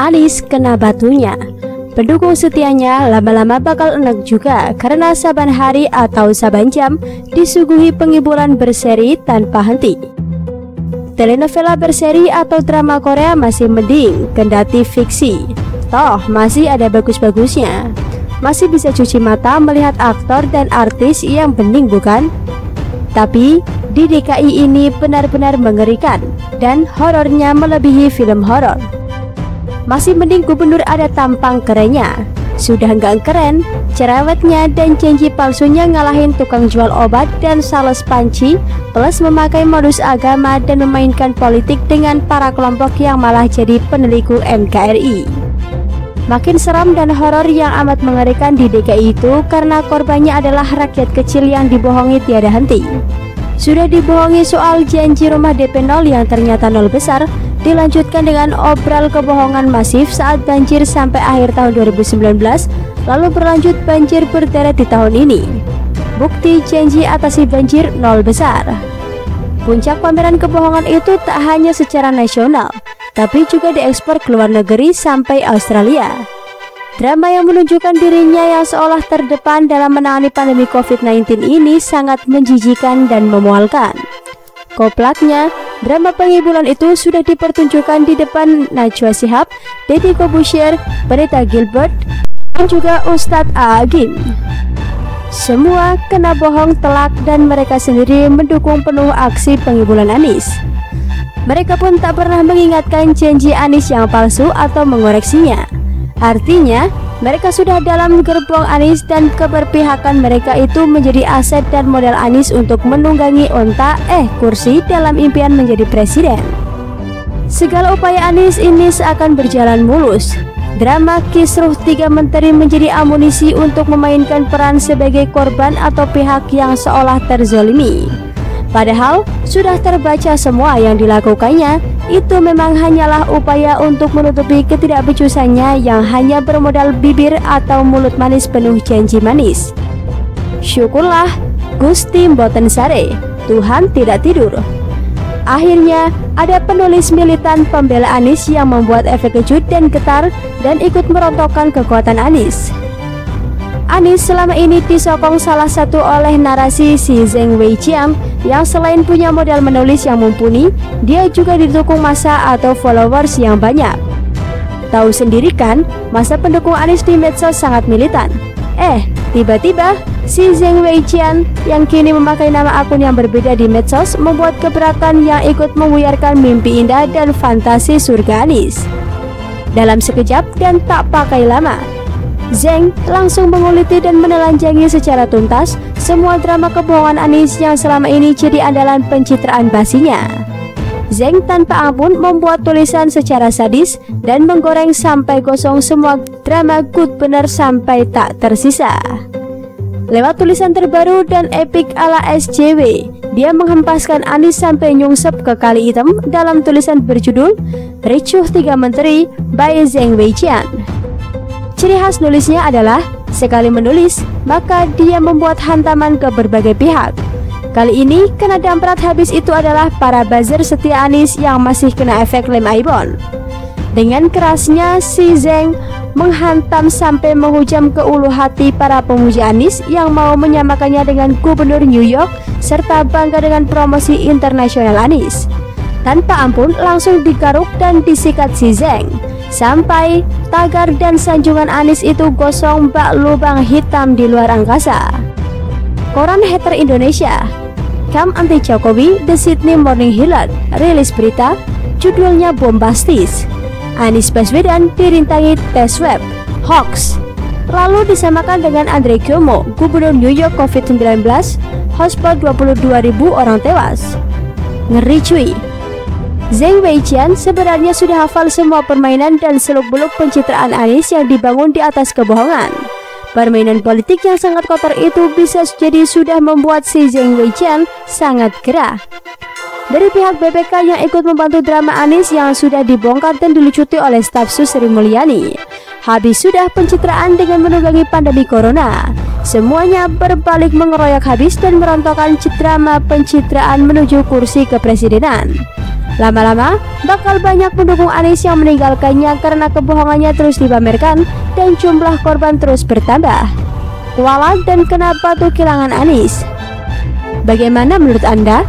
Anies kena batunya. Pendukung setianya lama-lama bakal enek juga karena saban hari atau saban jam disuguhi penghiburan berseri tanpa henti. Telenovela berseri atau drama Korea masih mending, kendati fiksi. Toh masih ada bagus-bagusnya. Masih bisa cuci mata melihat aktor dan artis yang bening, bukan? Tapi di DKI ini benar-benar mengerikan dan horornya melebihi film horor. Masih mending gubernur ada tampang kerennya. Sudah nggak keren, cerewetnya dan janji palsunya ngalahin tukang jual obat dan sales panci, plus memakai modus agama dan memainkan politik dengan para kelompok yang malah jadi peneliku NKRI. Makin seram dan horor yang amat mengerikan di DKI itu karena korbannya adalah rakyat kecil yang dibohongi tiada henti. Sudah dibohongi soal janji rumah DP 0 yang ternyata nol besar, dilanjutkan dengan obral kebohongan masif saat banjir sampai akhir tahun 2019, lalu berlanjut banjir berderet di tahun ini. Bukti janji atasi banjir nol besar. Puncak pameran kebohongan itu tak hanya secara nasional, tapi juga diekspor ke luar negeri sampai Australia. Drama yang menunjukkan dirinya yang seolah terdepan dalam menangani pandemi COVID-19 ini sangat menjijikan dan memualkan. Koplaknya, drama penghiburan itu sudah dipertunjukkan di depan Najwa Shihab, Deddy Corbuzier, Berita Gilbert, dan juga Ustadz Agim. Semua kena bohong telak dan mereka sendiri mendukung penuh aksi penghiburan Anies. Mereka pun tak pernah mengingatkan janji Anies yang palsu atau mengoreksinya. Artinya, mereka sudah dalam gerbong Anies dan keberpihakan mereka itu menjadi aset dan modal Anies untuk menunggangi onta kursi dalam impian menjadi presiden. Segala upaya Anies ini seakan berjalan mulus. Drama kisruh 3 menteri menjadi amunisi untuk memainkan peran sebagai korban atau pihak yang seolah terzolimi. Padahal sudah terbaca semua yang dilakukannya itu memang hanyalah upaya untuk menutupi ketidakbecusannya yang hanya bermodal bibir atau mulut manis penuh janji manis. Syukurlah Gusti mboten sare, Tuhan tidak tidur. Akhirnya ada penulis militan pembela Anies yang membuat efek kejut dan getar dan ikut merontokkan kekuatan Anies. Anies selama ini disokong salah satu oleh narasi si Zheng Weijian yang selain punya modal menulis yang mumpuni, dia juga didukung massa atau followers yang banyak. Tahu sendiri kan, masa pendukung Anies di medsos sangat militan. Tiba-tiba si Zheng Weijian yang kini memakai nama akun yang berbeda di medsos membuat keberatan yang ikut membuyarkan mimpi indah dan fantasi surga Anies. Dalam sekejap dan tak pakai lama, Zheng langsung menguliti dan menelanjangi secara tuntas semua drama kebohongan Anies yang selama ini jadi andalan pencitraan basinya. Zheng tanpa ampun membuat tulisan secara sadis dan menggoreng sampai gosong semua drama good bener sampai tak tersisa. Lewat tulisan terbaru dan epik ala SJW, dia menghempaskan Anies sampai nyungsep ke kali hitam dalam tulisan berjudul Ricuh 3 Menteri by Zheng Weijian. Ciri khas nulisnya adalah sekali menulis, maka dia membuat hantaman ke berbagai pihak. Kali ini kena damprat habis itu adalah para buzzer setia Anies yang masih kena efek lem Aibon. Dengan kerasnya si Zheng menghantam sampai menghujam ke ulu hati para pemuja Anies yang mau menyamakannya dengan Gubernur New York serta bangga dengan promosi internasional Anies. Tanpa ampun langsung digaruk dan disikat si Zheng, sampai tagar dan sanjungan Anies itu gosong bak lubang hitam di luar angkasa. Koran hater Indonesia, Camp Anti Jokowi, The Sydney Morning Herald, rilis berita, judulnya bombastis. Anies Baswedan dirintangi tes web, hoax. Lalu disamakan dengan Andre Cuomo, Gubernur New York COVID-19, hotspot 22.000 orang tewas. Ngeri cuy. Zheng Weijian sebenarnya sudah hafal semua permainan dan seluk-beluk pencitraan Anies yang dibangun di atas kebohongan. Permainan politik yang sangat kotor itu bisa jadi sudah membuat si Zheng Weijian sangat gerah. Dari pihak BPK yang ikut membantu drama Anies yang sudah dibongkar dan dilucuti oleh staf Sus Sri Mulyani, habis sudah pencitraan dengan menunggangi pandemi corona. Semuanya berbalik mengeroyok habis dan merontokkan drama pencitraan menuju kursi kepresidenan. Lama-lama bakal banyak pendukung Anies yang meninggalkannya karena kebohongannya terus dipamerkan dan jumlah korban terus bertambah. Kualat dan kenapa tuh kehilangan Anies? Bagaimana menurut Anda?